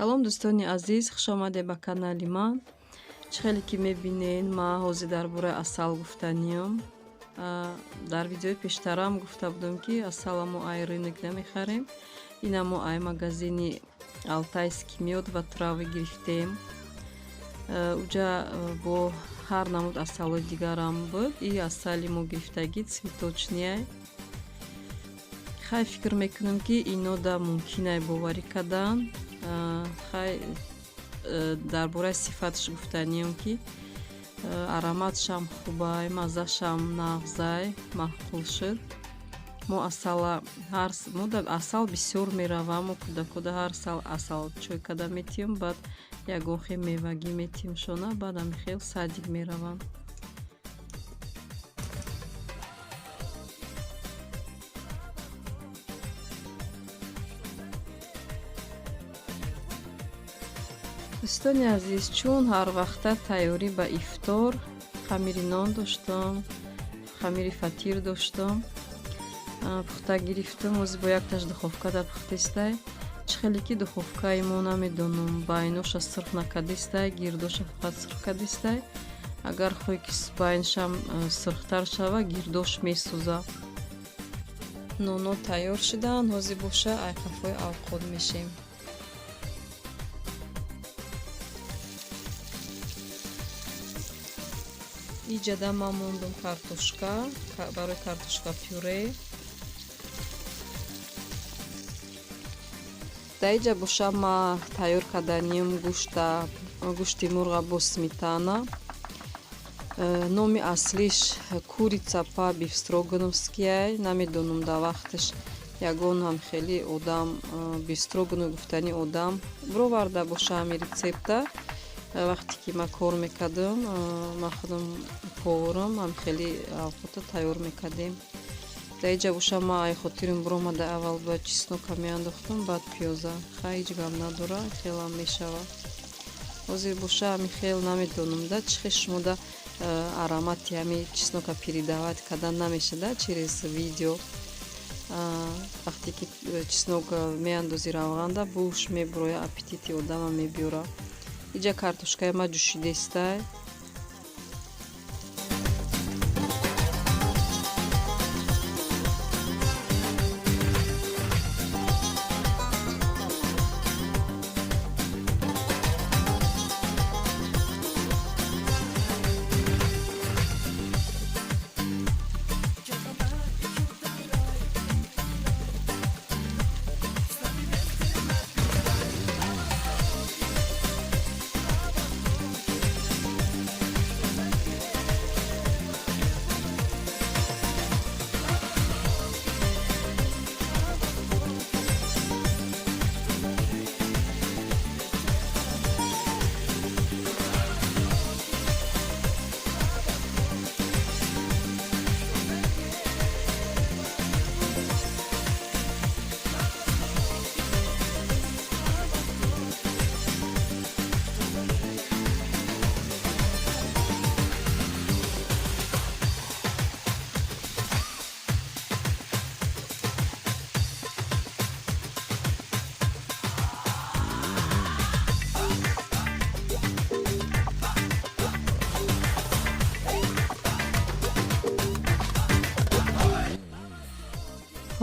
салом дӯстони азиз, хушомадед ба канали ман. Чӣ хеле ки мебинед, ман ҳозир дар бораи асал гуфтаниям. Дар видеои пештарам гуфта будам ки асала мо ай рынок намехарем. Ина мо ай магазини Алтайский мёд ва травы гирифтем. Уҷа бо ҳар намуд асалои дигарам буд. И асали мо гирифтагӣ цветочния. Хай фикр мекунам ки ино да мумкинай боварӣ кардан. Хай дар бораи сифаташ гуфтаниям ки ароматшам хубай, маззашам нағзай, маъқул шуд. Мо асал бисёр меравам, мо кӯда ҳар сал асал чой карда метиём, баъд ягон хел мевагӣ метиём шона, баъд ами хел садик меравам. дӯстони азиз, чун ҳар вақта тайёрӣ ба ифтор хамири нон доштам, хамири фатир доштам, пухта гирифтам. ҳозир бо якташ духовкада пухтистай. Чӣ хеле ки духовкаи мо намедонам, байноша сирх накардистай, гирдоша фақат сирх кардистай. Агар хоҳӣ ки байнашам сирхтар шава, гирдош месӯза. Ноно тайёр шудаанд. ҳозир боша айқафои авқот мешем. иҷада ман мондам картошка барои картошка пюре. дар иҷа боша ман тайёр карданиям гӯшти мурға бо сметана. номи аслиш курица по бифстрогановскияй. намедонам дар вақташ ягон ҳам хеле одам бифстроганов гуфтани одам бироварда боша ҳами рецепта. вақте ки ман кор мекардам, ман худам поварам ҳам хеле авқота тайёр мекардем. дар иҷа боша ман ай хотирам биромада аввал ба чеснока меандохтам, баъд пиёза. хай ҳеҷ гап надора, хелам мешава. ҳозир боша ҳами хел намедонам да чӣ хел шумо да аромати ҳами чеснока передавать кардан намешада через видео. вақте ки чеснок меандози равғанда буш мебуроя, аппетити одама мебиёра. иҷа картошкаи ма ҷӯшидестай.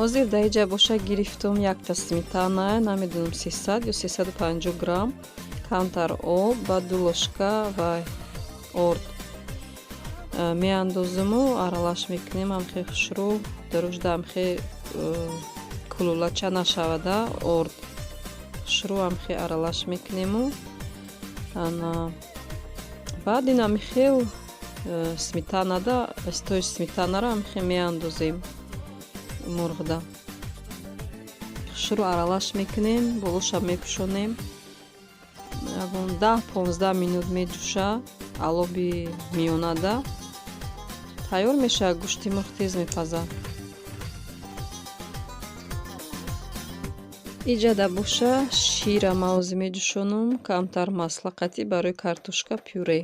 ҳозир дар иҷа боша гирифтам якта сметана, намедонам 300 ё 350 грамм, камтар об, ба 2 лошка ва орд меандозиму аралаш мекунем. ҳамхел хушрӯ дарӯжда ҳамхел кулулача нашавада орд хушрӯ ҳамхел аралаш мекунему. баъд ин ҳамхел сметанада стои сметанара ҳамхел меандозем мурғда. хушрӯ аралаш мекунем, болоша мепӯшонем. ягон 10-15 минут меҷӯша алоби миёнада. тайёр мешавад. гӯшти мурғ тез мепазад. иҷада боша шира ман ҳозир меҷӯшонам, камтар маслақати барои картошка пюре.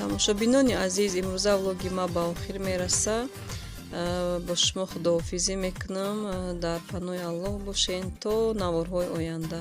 тамошобинони азиз, имрӯза влоги ма ба охир мераса. бо шумо худоҳофизӣ мекунам. Дар паноҳи Аллоҳ бошед то наворҳои оянда.